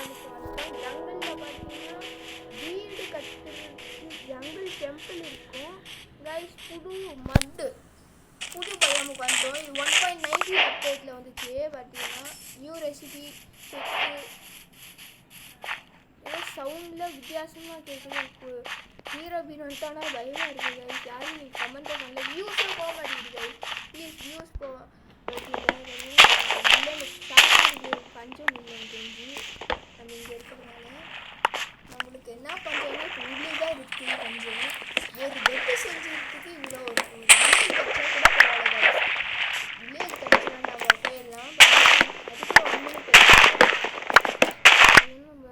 பயாமுக்கு வந்துட்டோம். ஜங்கிளில் பார்த்தீங்கன்னா வீடு கட்டுறதுக்கு ஜங்கிள் டெம்பிள் இருக்கும் கைஸ். புது பயாமுக்கு வந்துட்டோம். இது 1.90 அப்டேட்டில் வந்துச்சு. பார்த்தீங்கன்னா நியூ ரெசிபி சவுண்டில் வித்தியாசமாக கேட்குது. ஹீரோ பீன் வந்துட்டானா பயமாக இருக்குது கைஸ். யாரும் நீங்கள் கமெண்ட்டே பண்ணல. வியூஸே போக மாட்டேங்குது கைஸ். ப்ளீஸ் வியூஸ் போக பஞ்சம் இல்லை தெரிஞ்சு நம்ம இங்கே இருக்கிறதுனால. நம்மளுக்கு என்ன பஞ்சம்னா இப்போ உள்ளே தான் இருக்குது பஞ்சம். ஒரு பெட்டு செஞ்சுக்கிறதுக்கு இவ்வளோ ஒரு வீட்டு கட்சா கூட பரவாயில்ல கைஸ். வில்லேஜ் கட்சா நம்ம போயிடலாம். அதுக்கு ஒன்றும் நம்ம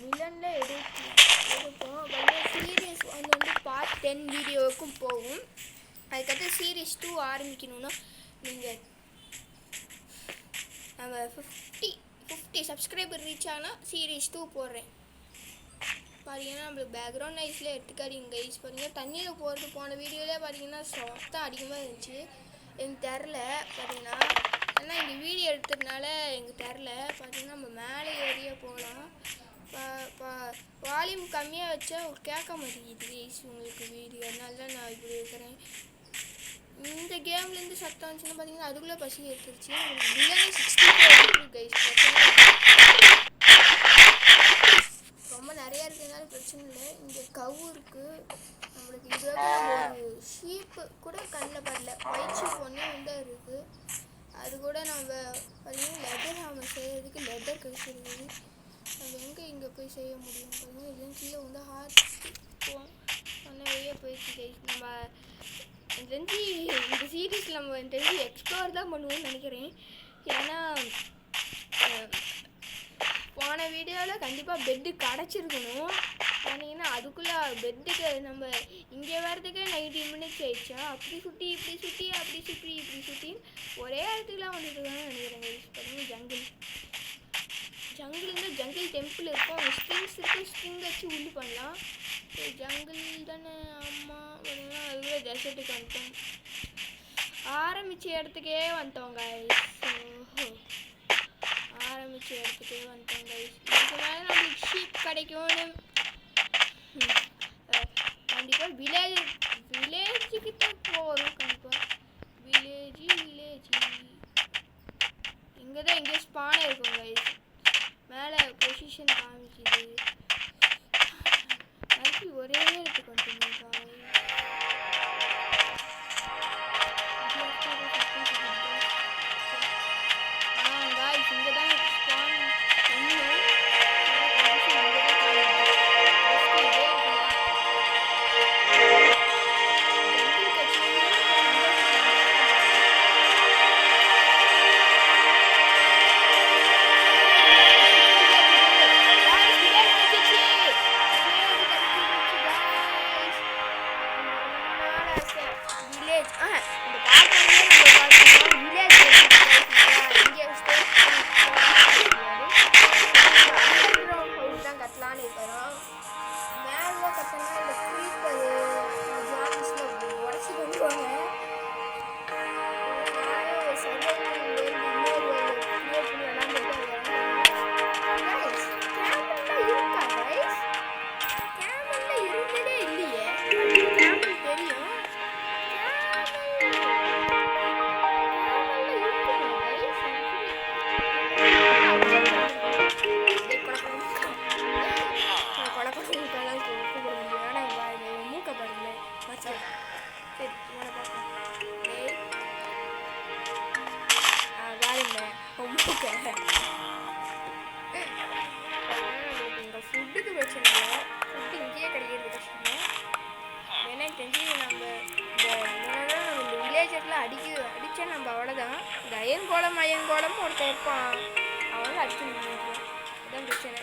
மிலனில் எடுப்போம். சீரியஸ் வந்து பார்ட் 10 வீடியோவுக்கும் போகும். அதுக்கடுத்து சீரீஸ் 2 ஆரம்பிக்கணும்னா நீங்கள் நம்ம 50 சப்ஸ்கிரைபர் ரீச் ஆனால் சீரீஸ் 2 போடுறேன். பார்த்தீங்கன்னா நம்மளுக்கு பேக்ரவுண்ட் நைஸில் எடுத்துக்காதீங்க கைஸ். பார்த்தீங்கன்னா தண்ணியில் போகிறது போன வீடியோவிலே பார்த்தீங்கன்னா சத்தம் அதிகமாக இருந்துச்சு. எனக்கு தெரில பார்த்தீங்கன்னா. ஆனால் இங்கே வீடியோ எடுத்ததுனால எங்களுக்கு தெரில. பார்த்தீங்கன்னா நம்ம மேலே ஏரியா போகலாம். வால்யூம் கம்மியாக வச்சா கேட்க மாட்டேங்குது கைஸ் உங்களுக்கு வீடியோ. அதனால தான் நான் இப்படி இருக்கிறேன். இந்த கேம்லேருந்து சத்தம் வந்துச்சுன்னா பார்த்தீங்கன்னா அதுக்குள்ளே பசி எடுத்துருச்சு. வில்லனே 64 கைஸ். ரொம்ப நிறையா இருக்கிறதுனால பிரச்சனை இல்லை. இங்கே கவு இருக்குது நம்மளுக்கு. இதுவே ஒரு ஷீப்பு கூட கண்ணில் படல. ஒயிட் ஷீப் ஒன்றே வந்து இருக்குது. அது கூட நம்ம பார்த்தீங்கன்னா லெதர் நம்ம செய்கிறதுக்கு லெதர் கழிச்சிருக்குது. நம்ம இங்கே போய் செய்ய முடியும் பார்த்தீங்கன்னா. இதுலேயும் கீழே வந்து ஹார்ட் போவோம் சொன்ன வெளியே போயிடுச்சு கைஸ். நம்ம தெரிஞ்சு இந்த சீரீஸில் நம்ம தெரிஞ்சு எக்ஸ்ப்ளோர் தான் பண்ணுவோம்னு நினைக்கிறேன். ஏன்னா போன வீடியோவில் கண்டிப்பாக பெட்டு கிடச்சிருக்கணும். ஏன்னா அதுக்குள்ளே பெட்டுக்கு நம்ம இங்கே வர்றதுக்கே 90 மினிட்ஸ் ஆயிடுச்சா. அப்படி சுற்றி இப்படி சுற்றி அப்படி சுற்றி இப்படி சுற்றி ஒரே இடத்துக்குலாம் வந்துட்டுருக்கான்னு நினைக்கிறேன் கைஸ். பார்த்தீங்கன்னா ஜங்கிள் ஜங்கிள் டெம்பிள் இருக்கும். ஸ்ட்ரிங்ஸ் இருக்குது. ஸ்ட்ரிங் வச்சு உள்ளு பண்ணலாம். ஜங்கிள் தானே. ஆமாம் பார்த்தீங்கன்னா அதுவே டெசர்ட்டுக்கு வந்துட்டோம். ஆரம்பித்த இடத்துக்கே வந்துட்டோம் கைஸ். ஆரம்பித்த இடத்துக்கே வந்துட்டோம் கைஸ். இதுக்கு மேலே நம்மளுக்கு ஷீப் கிடைக்கும்னு கண்டிப்பாக வில்லேஜுக்கு தான் போகிறோம். கண்டிப்பாக வில்லேஜ் இங்கே தான் எங்கேயோ ஸ்பானே இருக்கும் கைஸ். மேலே பொசிஷன் காமிக்குது. மறுபடி ஒரே இடத்துக்கு வந்துட்டோம் கைஸ். இங்கே தான் ஸ்பான் ஃபுட்டுக்கு பிரச்சனை இல்லை. ஃபுட்டு இங்கேயே கிடைக்கிறது கஷ்டம். ஏன்னா தெரிஞ்சு நம்ம இந்த வில்லேஜர்லாம் அடித்தா நம்ம அவ்வளோதான். இந்த அயன்கோலம் ஒருத்தர் இருப்பான். அவனும் அடிச்சு முடிஞ்சிடும். அதுதான் பிரச்சனை.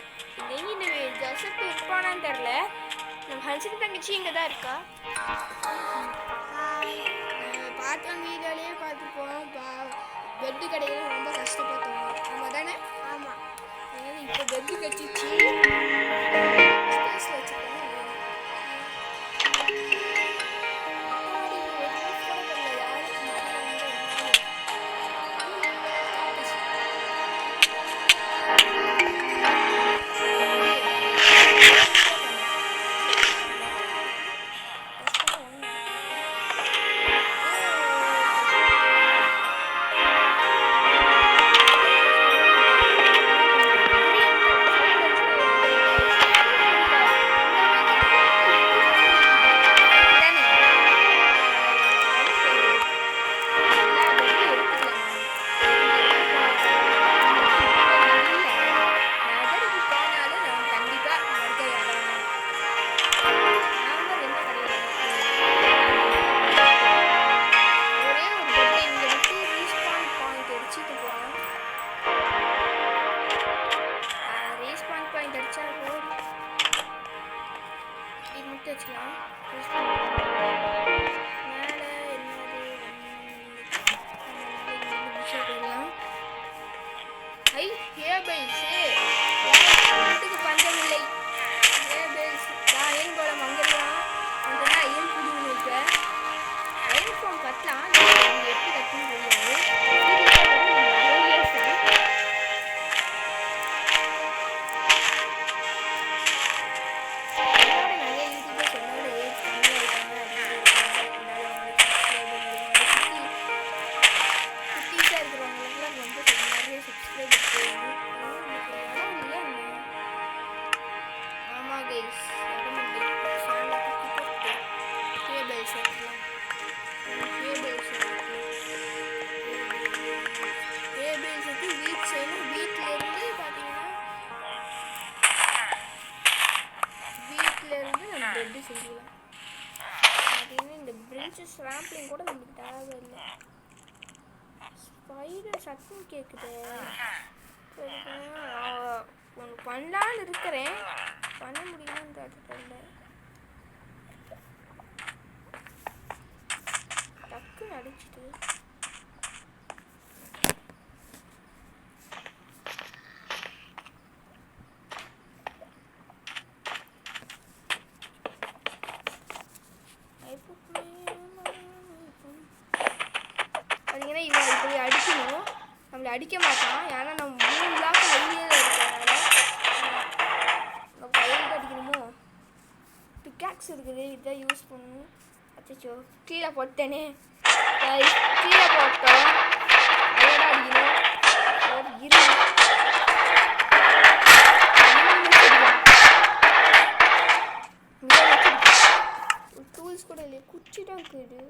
இந்த ஜசப்பு இருப்பானான்னு தெரில. நம்ம ஹன்சன் தங்கச்சி இங்கே தான் இருக்கா. பார்த்தோம் வீடியோலேயே பார்த்துப்போம். பெட்டு கிடைக்கிறது ரொம்ப கஷ்டப்பட்டோம். நம்ம தானே. ஆமாம். இப்போ பெட்டு கட்டிச்சு. ஸ்பேஸில் வச்சுருக்கேன். வச்சுக்கலாம். மேலே என்னது போயிடலாம். ஐ கேபிள்ஸு வீட்டுக்கு பஞ்சமில்லை. கேபிள்ஸ் அயன் கோலம் அங்கெல்லாம் அங்கே அயன் பிடிங்கி வைப்பேன். அயன் ஃபோன் கட்டலாம், எப்படி கட்டுன்னு தெரியாது. இந்த பிரிட்ஜ் ஸ்ராம்பிளிங் கூட நமக்கு தேவையில்லை. ஸ்பைடர் சத்தம் கேட்குது. ஒன்று பண்ணலான்னு இருக்கிறேன், பண்ண முடியுமான்னு தெரியல. டக்குன்னு அடிச்சுட்டு பார்த்தீங்கன்னா இவன் இப்படி அடிக்கணும். நம்மளை அடிக்க மாட்டான், ஏன்னா நம்ம 3 பிளாக் வெளியே இருக்கிறதுனால நம்ம கையில் அடிக்கணுமோ. பிக்காக்ஸ் இருக்குது, இதான் யூஸ் பண்ணணும். அச்சோ கீழே போட்டேனே, கீழே போட்டோம். அதோட அடிக்கணும். டூல்ஸ் கூட இல்லையா, குச்சி தான் இருக்குது.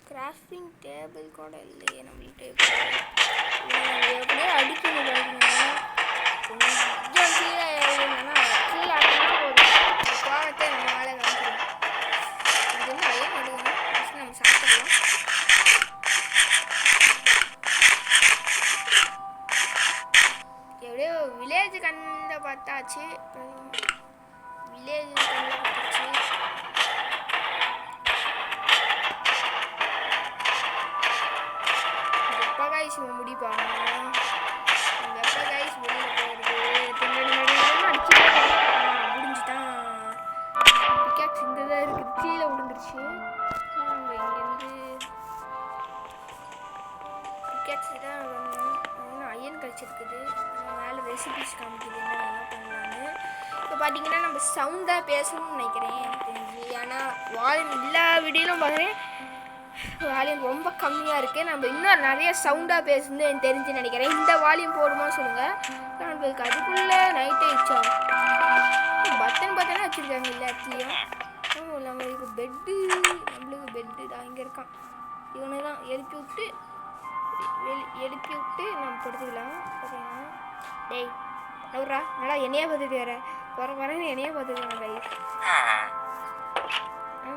கிராஃப்டிங் டேபிள் கூட இல்லையே நம்மள்கிட்ட. எப்படியே அடிக்கணும் பார்த்தீங்கன்னா கொஞ்சம் கீழே எழுதுனா கீழே அடினா போதும், கோவத்தை நம்ம மேலே காமிச்சிடும். இது வந்து அயன் எடுக்கணும், ஃபஸ்ட்டு நம்ம சாப்பிடலாம். எப்படியோ வில்லேஜ் கண்ணில் பார்த்தாச்சு. வில்லேஜ் கண்ணில் பார்த்தாச்சு. முடிப்பாங்க வெப்ப கைஸ் வெளியில் போகிறது முடிஞ்சுட்டான். பிக்காக்ஸ் இந்த தான் இருக்குது, கீழே விழுந்துருச்சு. நம்ம இங்கேருந்து பிக்காக்ஸ் தான் இன்னும் அயன் கழிச்சிருக்குது. மேலே ரெசிபிஸ் காமிக்குது என்ன பண்ணலான்னு. இப்போ பார்த்தீங்கன்னா நம்ம சவுண்டாக பேசணும்னு நினைக்கிறேன் எனக்கு தெரிஞ்சு. ஏன்னா வால்யூம் எல்லா வீடியோலும் பார்க்குறேன், வால்யூம் ரொம்ப கம்மியாக இருக்குது. நம்ம இன்னும் நிறைய சவுண்டாக பேசணும்னு எனக்கு தெரிஞ்சு நினைக்கிறேன். இந்த வால்யூம் போடுமோ சொல்லுங்கள். நம்மளுக்கு அதுக்குள்ளே நைட் ஆயிடுச்சா. பட்டன் பட்டனாக வச்சுருக்காங்க எல்லா இடத்துலையும். நம்மளுக்கு பெட்டு தான் இங்கே இருக்கான். இவனை தான் எழுப்பி விட்டு நம்ம படுத்துக்கலாம். பார்த்தீங்கன்னா டேய் நவுறா நல்லா என்னையே பார்த்துட்டு வரேன்னு என்னையே பார்த்துக்கலாம். கைஸ்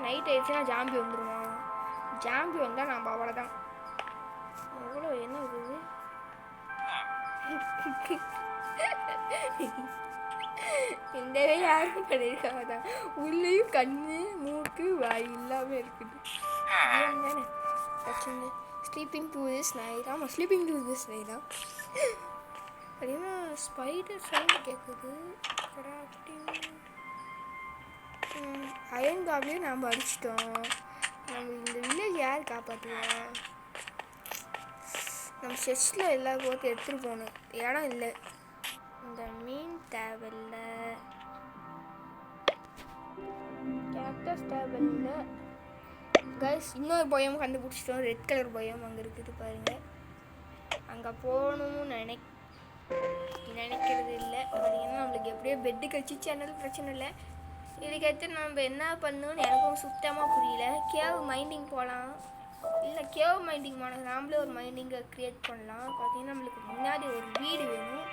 நைட் ஆயிடுச்சுன்னா ஜாம்பி வந்துடுவான். ஜாம்பி வந்தால் நம்ம அவ்வளோதான். அவ்வளோ என்ன இருக்குது இந்த யாரும் பண்ணியிருக்காங்க தான். உள்ளேயும் கண்ணு மூக்கு வாய் இல்லாமல் இருக்குது. தானே பிரச்சனை. Sleeping to this night. ஆமாம் ஸ்லீப்பிங் டு திஸ் நைட் தான். அப்படின்னா ஸ்பைடர் சவுண்ட் கேட்குது. அயன் காப்லையும் நாம் அடிச்சிட்டோம். நம்ம இந்த வில்லேஜ் யார் காப்பாற்றுவா? நம்ம செஸ்டில் எல்லா போட்டு எடுத்துகிட்டு போகணும், இடம் இல்லை. இந்த மீன் தேவையில்ல, கேக்டஸ் தேவையில்லை. கைஸ் இன்னொரு பயம் கண்டுபிடிச்சிட்டோம். ரெட் கலர் பயம் அங்கே இருக்குது பாருங்கள். அங்கே போகணும்னு நினைக்கிறது இல்லை. பார்த்தீங்கன்னா நம்மளுக்கு எப்படியோ பெட்டு கழிச்சிச்சு, அதனால பிரச்சனை இல்லை. இதுக்கடுத்து நம்ம என்ன பண்ணணும்னு எனக்கும் சுத்தமாக புரியல. கேவ் மைண்டிங் போகலாம், இல்லை கேவ் மைண்டிங் போனால் நாமளே ஒரு மைண்டிங்கை க்ரியேட் பண்ணலாம். பார்த்தீங்கன்னா நம்மளுக்கு முன்னாடி ஒரு வீடு வேணும்,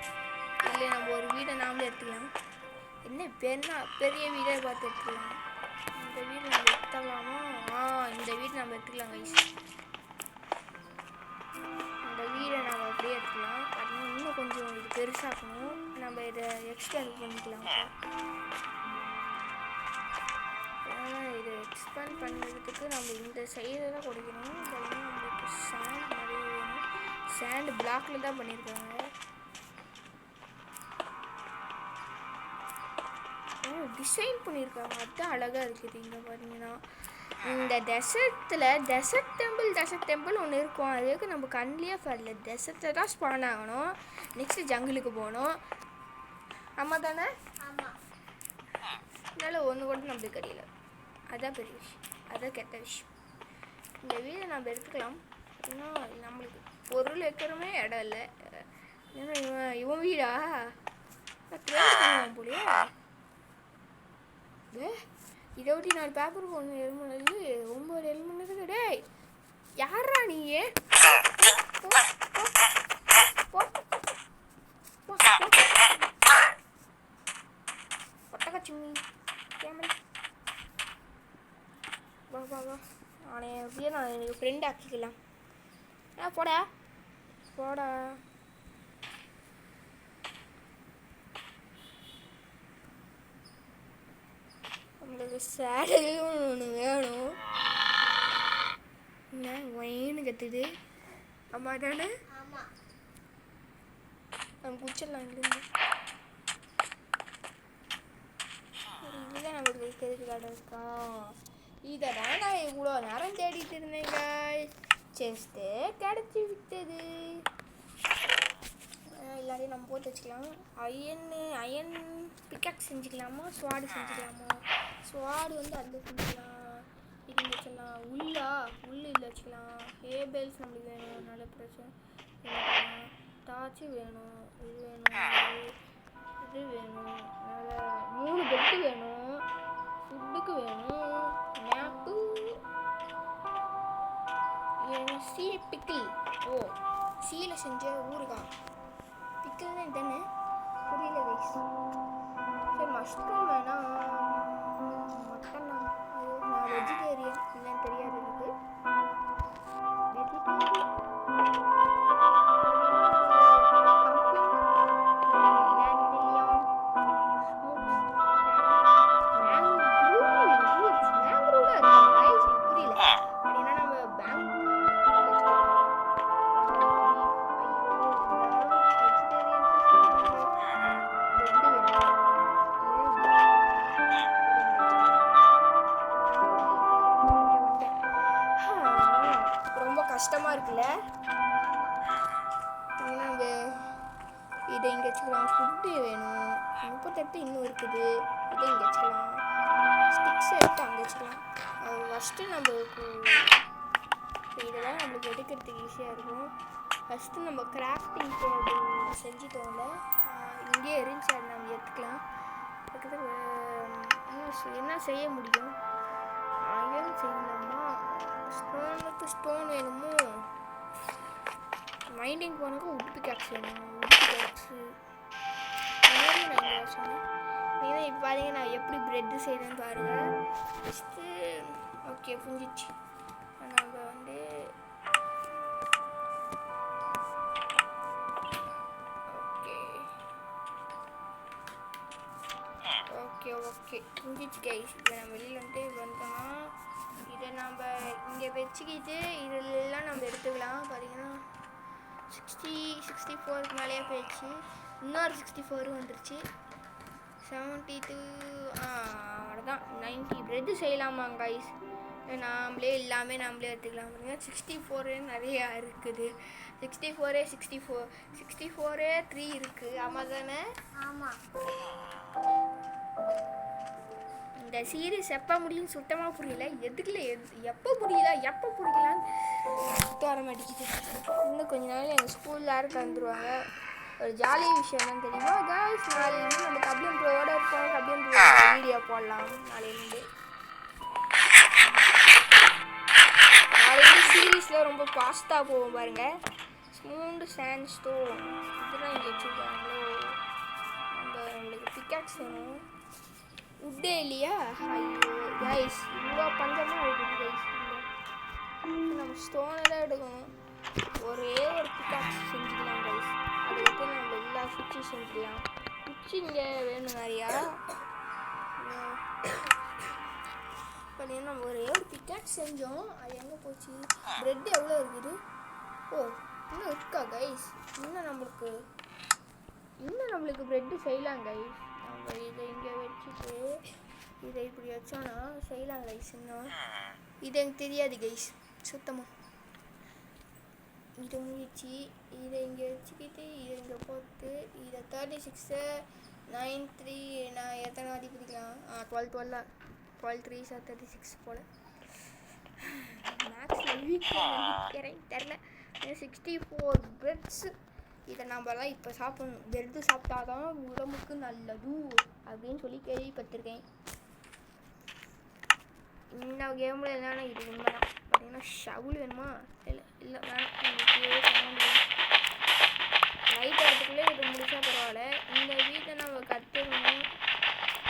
இல்லை நம்ம ஒரு வீடை நாமளே எடுத்துக்கலாம். என்ன பெரிய வீடை பார்த்து எடுத்துக்கலாம். இந்த வீடு நம்ம எடுத்துக்கலாமா? இந்த வீடு நம்ம எடுத்துக்கலாம் கைஸ். இந்த வீடை நம்ம அப்படியே எடுத்துக்கலாம். பார்த்தீங்கன்னா இன்னும் கொஞ்சம் இது பெருசாக்கணும். நம்ம இதை எக்ஸ்பேண்ட் பண்ணிக்கலாம். இதை எக்ஸ்பேண்ட் பண்ணுறதுக்கு நம்ம இந்த சைடில் தான் கொடுக்கணும். இதெல்லாம் நம்மளுக்கு சாண்ட் நிறைய வேணும். சாண்ட் பிளாக்ல தான் பண்ணியிருக்காங்க. டிசைன் பண்ணியிருக்காங்க, அதுதான் அழகாக இருக்குது. இங்கே பார்த்தீங்கன்னா இந்த டெசர்ட் டெம்பிள் ஒன்று இருக்கும். அதுக்கு நம்ம கண்ணிலே வரல. டெசர்ட்டில் தான் ஸ்பான் ஆகணும். நெக்ஸ்ட்டு ஜங்கிளுக்கு போகணும். ஆமாம் தானே? ஆமாம். அதனால் ஒன்று கூட நம்மளுக்கு தெரியல. அதான் பெரிய விஷயம், அதான் கெட்ட விஷயம். இந்த வீடை நம்ம எடுத்துக்கலாம். ஏன்னா நம்மளுக்கு பொருள் வைக்கிறமே இடம் இல்லை. ஏன்னா இவன் வீடா போலியா? 24 பேப்பர் ஒன்று எழுமனது 9 எழுமனது. டேய் யாரா நீ? ஒட்டக்கச்சிம்மி கேமரா வா வா வா. அவனை எப்படியே நான் எனக்கு ஃப்ரெண்ட் ஆக்கிக்கலாம். போடா போடா. நம்மளுக்கு சேடலும் ஒன்று வேணும். என்ன ஒயின்னு கத்துது? அம்மா தானே? நம்ம குச்சிடலாம் இங்கிருந்து. இதுதான் நம்மளுக்கு இருக்கிறதுக்கு இடம் இருக்கா? இதை தான் நான் இவ்வளோ நேரம் தேடிட்டு இருந்தேங்க. செஸ்ட்டு கிடச்சி விட்டது. எல்லாரையும் நம்ம போட்டு வச்சுக்கலாம். அயன் பிக்காக்ஸ் செஞ்சுக்கலாமா, ஸ்வாடு செஞ்சுக்கலாமா? ஸ்வாடு வந்து அதில் செஞ்சுக்கலாம். இது வச்சுக்கலாம். உள்ளு இல்லை வச்சுக்கலாம். ஹேபெல்ஸ் நம்மளுக்கு வேணும். நல்ல பிரச்சனை. டார்ச்சு வேணும். இது வேணும். இது வேணும். நல்ல 3 பெட்டு வேணும். ஃபுட்டுக்கு வேணும். Map C pickle. சீல செஞ்ச ஊறுகாய் பிக்கிள்னா தானே? புரியல ரைஸ். சரி மஷ்ரூம் வேணாம். மட்டன் நான் வெஜிடேரியன் இல்லைன்னு தெரியாது எனக்கு. கஷ்டமாக இருக்குல்ல? இதை இங்கே வச்சுக்கலாம். ஃபுட்டு வேணும். 38 இன்னும் இருக்குது. இதை இங்கே வச்சுக்கலாம். ஸ்டிக்ஸ் எடுத்து அங்கே வச்சுக்கலாம். அது ஃபஸ்ட்டு நம்மளுக்கு இதெல்லாம் நம்மளுக்கு எடுக்கிறதுக்கு ஈஸியாக இருக்கும். ஃபஸ்ட்டு நம்ம கிராஃப்டிங் டேபிள் செஞ்சுட்டோம்ல, இங்கேயே இருந்துச்சு. அது நம்ம எடுத்துக்கலாம். அதுக்கு என்ன செய்ய முடியும்? அயன் செய்யலாமா? ஸ்டோனுக்கு ஸ்டோன் வேணுமோ? மைண்டிங் போனதுக்கு உட் பிக்காக்ஸ் வேணும். உட் பிக்காக்ஸு நான் சொன்னேன். நீங்கள் இப்போ பாருங்க நான் எப்படி ப்ரெட்டு செய்கிறேன்னு பாருங்கள். ஃபஸ்ட்டு ஓகே புரிஞ்சிச்சு. நம்ம வந்து ஓகே புரிஞ்சிச்சு கைஸ். இப்போ நம்ம வெளியில் வந்துட்டு வந்தோம்னா இதை நம்ம இங்கே வச்சுக்கிட்டு இதெல்லாம் நம்ம எடுத்துக்கலாம். பார்த்தீங்கன்னா 64 மேலேயே போயிடுச்சு. இன்னொரு 64 வந்துருச்சு. 72 அவ்வளோதான். 90 ப்ரெட்டு செய்யலாமா கைஸ்? நாமளே எல்லாமே நம்மளே எடுத்துக்கலாம். பாருங்கள் 64 நிறையா இருக்குது. 64 3 இருக்குது. ஆமாம் தானே? ஆமாம். இந்த சீரீஸ் எப்போ முடியும் சுத்தமாக புரியல. எதுக்குல எப்போ பிடிக்கலான்னு சுத்த வர மாட்டேங்குது. இன்னும் கொஞ்ச நாள் எங்கள் ஸ்கூலில் யாரும் தந்துடுவாங்க. ஒரு ஜாலிய விஷயம் தான் தெரியுமா காய்ஸ்? நாளையிலேருந்து நம்ம கப்ளியன் ப்ரோவோட இருப்போம். கப்ளியன் ப்ரோ வீடியோ போடலாம் நாளையிலேருந்து. சீரீஸில் ரொம்ப ஃபாஸ்ட்டாக போகும் பாருங்கள். ஸ்மூண்ட் சாண்ட் ஸ்டோன் இதெல்லாம் இங்கே வச்சுருக்காங்களோ. நம்மளுக்கு பிக்காக்ஸ் வேணும். உட்டே இல்லையா? ஐயோ கைஸ் இவ்வளோ பஞ்சமாக இருக்குது கைஸ். நம்ம ஸ்டோனை தான் எடுக்கணும். ஒரே ஒரு பிக்காக்ஸ் செஞ்சுக்கலாம் கைஸ். அதுக்கப்புறம் நம்ம எல்லா சுவிட்சும் செஞ்சுக்கலாம். பிரிட்ஜ் இங்கே வேணும் நிறையா. பார்த்தீங்கன்னா நம்ம ஒரே ஒரு பிக்காக்ஸ் செஞ்சோம், அது எங்கே போச்சு? ப்ரெட் எவ்வளோ இருக்குது? ஓ இன்னும் இருக்கா கைஸ்? இன்னும் நம்மளுக்கு ப்ரெட்டு செய்யலாம் கைஸ். நம்ம இதை இங்கே வச்சுட்டு இதை இப்படி வச்சோன்னா செய்யலாம் கைஸ். இன்னும் இது எனக்கு தெரியாது கைஸ் சுத்தமாக. இதை முடிச்சு இதை இங்கே வச்சுக்கிட்டு இதை இங்கே போட்டு இதை 36 9 3 நான் எத்தனை வாட்டி பிடிக்கலாம்? 12 3 36 போல். மேக்ஸில் வீக் தெரில. 64 பிரெட்ஸு. இதை நம்மலாம் இப்போ சாப்பிடணும். பிரெட்டு சாப்பிட்டா தான் உடம்புக்கு நல்லது அப்படின்னு சொல்லி கேள்விப்பட்டிருக்கேன். இந்த கேமில் என்னன்னா இது உண்மை தான். பார்த்தீங்கன்னா ஷவுல் வேணுமா? இல்லை வேணாம். லைட் ஆகிறதுக்குள்ளே இது முடிச்சா பரவாயில்ல. இந்த வீட்டை நம்ம கற்றுக்கணும்.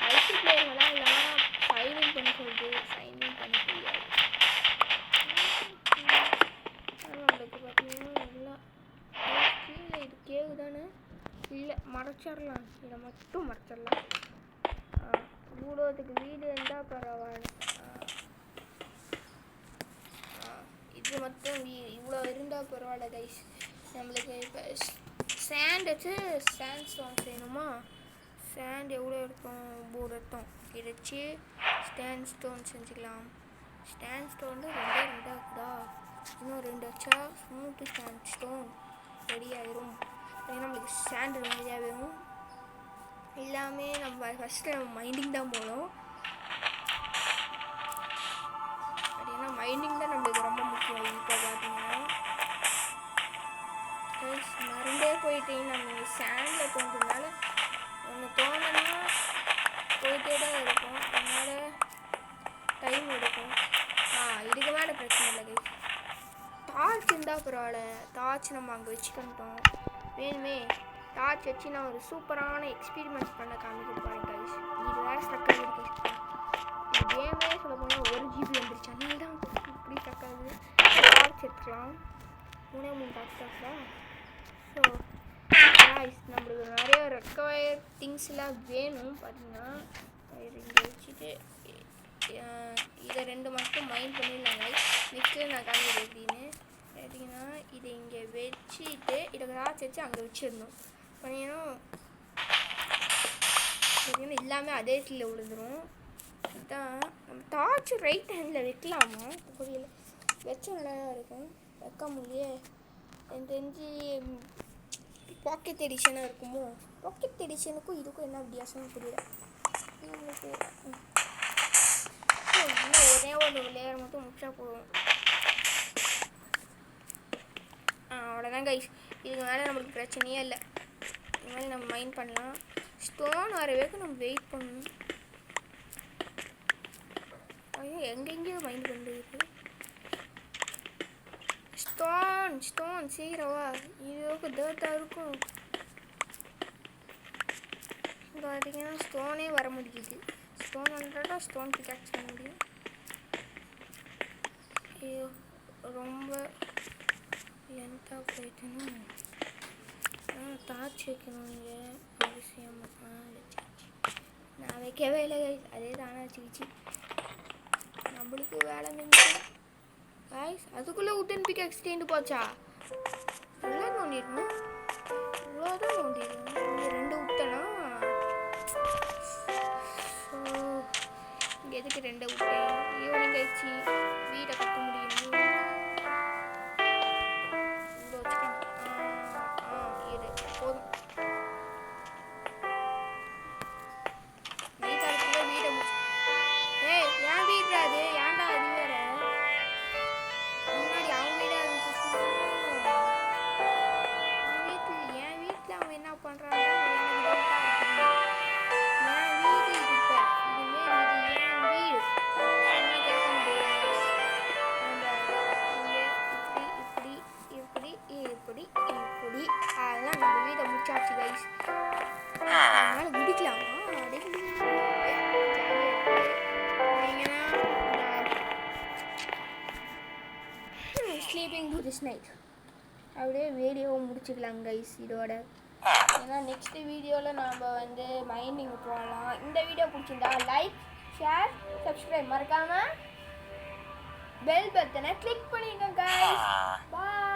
மல்டி பிளேயர்லாம் இல்லாமல் சைனிங் பண்ண சொல்லிட்டு சைனிங் பண்ண முடியாது. நம்மளுக்கு பார்த்தீங்கன்னா நல்லா கீழே இது கேவு தானே? இல்லை மறைச்சிடலாம். இதை மட்டும் மறைச்சிடலாம். ஊடகத்துக்கு வீடு இருந்தால் பரவாயில்ல. இது மட்டும் இவ்வளோ இருந்தால் பரவாயில்ல கைஸ். நம்மளுக்கு இப்போ சேண்ட் வச்சு சேண்ட் ஸ்டோன்ஸ் வேணுமா? சேண்ட் எவ்வளோ இருக்கும்? போர்டு எடுத்தோம். இதை வச்சு ஸ்டாண்ட் ஸ்டோன் செஞ்சுக்கலாம். ஸ்டாண்ட் ஸ்டோன் 2 இருக்குதா? இன்னும் 2 வச்சா ஸ்மூத்து ஸ்டாண்ட் ஸ்டோன் ரெடி ஆயிரும். ஏன்னா நம்மளுக்கு ஸ்டாண்ட் நிறையா வேணும். எல்லாமே நம்ம ஃபஸ்ட்டு நம்ம மைண்டிங் தான் போகணும். அப்படின்னா மைண்டிங் தான் நம்மளுக்கு ரொம்ப முக்கியம். இப்போ பார்த்தீங்கன்னா மறந்தே போயிட்டேன். நம்ம சேண்டில் தோன்றதுனால ஒன்று தோணுன்னா போயிட்டே தான் இருக்கும். அதனால் டைம் எடுக்கும். இதுக்கு மேலே பிரச்சனை இல்லை கைஸ். டார்ச் இருந்தால் பரவாயில்ல. டார்ச் நம்ம அங்கே வச்சுக்கிட்டோம். வேணுமே டார்ச் வச்சு நான் ஒரு சூப்பரான எக்ஸ்பீரிமெண்ட் பண்ண காமிக்க போகிறேன் கைஸ். இது வேறு ஸ்ட்ரக்காக இருக்குது. இந்த கேமே சொல்ல போனால் 1 GB வந்துருச்சு. அதனால தான் இப்படி ஸ்ட்ரக்காகுது. டார்ச் எடுத்துக்கலாம். 3 டார்ச் தான். ஸோ கைஸ் நம்மளுக்கு நிறைய ரெக்வயர் திங்ஸ்லாம் வேணும். பார்த்தீங்கன்னா இது இங்கே வச்சுட்டு இதை 2 மட்டும் மைண்ட் பண்ணிடலாங்க. நெக்ஸ்ட்டு நான் காமிக்கிறது எப்படின்னு பார்த்தீங்கன்னா இதை இங்கே வச்சுட்டு இதை டார்ச் வச்சு அங்கே வச்சிடணும். பார்த்தீங்கன்னா எல்லாமே அதே கீழே விழுந்துடும். அதுதான் நம்ம டார்ச் ரைட் ஹேண்டில் வைக்கலாமா? புரியல. வச்ச நல்லா இருக்கும். வைக்க முடியே. எனக்கு தெரிஞ்சு பாக்கெட் எடிஷனாக இருக்குமோ? பாக்கெட் எடிஷனுக்கும் இதுக்கும் என்ன வித்தியாசம்னு புரியல. நம்மளுக்கு இன்னும் ஒரே ஒரு லேயர் மட்டும் முடிச்சா போதும். அவ்வளோதான் கைஸ். இதுக்கு மேலே நம்மளுக்கு பிரச்சனையே இல்லை. இது மாதிரி நம்ம மைண்ட் பண்ணலாம். ஸ்டோன் வர வரைக்கும் நம்ம வெயிட் பண்ணணும். ஐயோ எங்கெங்கேயோ மைண்ட் பண்ணிருக்கு. ஸ்டோன் சீக்கிரவா. இதுக்கு டேர்ட்டாக இருக்கும். இங்கே பார்த்தீங்கன்னா ஸ்டோனே வர முடியுது. ஸ்டோன் வந்துட்டா ஸ்டோன் பிக்காக்ஸ் பண்ண முடியும். ஐயோ ரொம்ப லென்த்தாக போயிட்டேன்னா டார்ச் வைக்கணும். இங்கே அவசியம் நான் வைக்கவே இல்லை. அதே தானே வச்சுக்கிச்சு. நம்மளுக்கு வேலை முடிஞ்சு கைஸ். அதுக்குள்ளே உட்டன் பிக்காக்ஸ் தேண்டு போச்சா? நல்லா நோண்டிடணும். இவ்வளோதான் நோண்டிடணும். இங்கே 2 விட்டனா? ஸோ இங்கே எதுக்கு 2 விட்டேன்? ஈவினிங் கழிச்சு வீடை கட்ட முடியும். இங்கே வச்சுக்கணும். இது போதும். நைட்டாளுக்குள்ளே வீடை முடிச்சு. ஏன் வீடுறா அது? ஏன்டா அது வேற முன்னாடி அவங்க வீடாக இருந்துச்சு. என் வீட்டில் அவன் என்ன பண்ணுறாங்க? என் வீடு இது. இப்போ இனிமேல் இது என் வீடு. என்ன கேட்க முடியாது. நம்ம இப்படி அதெல்லாம் நம்ம வீடை முடிச்சாச்சு கைஸ். அதனால் முடிக்கலாமா? அப்படியே ஜாலியாக இருக்குது. நீங்கன்னா ஸ்லீப்பிங் டு திஸ் நைட் அப்படியே வீடியோவை முடிச்சுக்கலாம் கைஸ். இதோட ஏன்னா நெக்ஸ்ட் வீடியோவில் நாம் வந்து மைனிங் போகலாம். இந்த வீடியோ பிடிச்சிருந்தா லைக், ஷேர், சப்ஸ்கிரைப் மறக்காமல் பெல் பட்டனை கிளிக் பண்ணிடுங்க guys. Bye.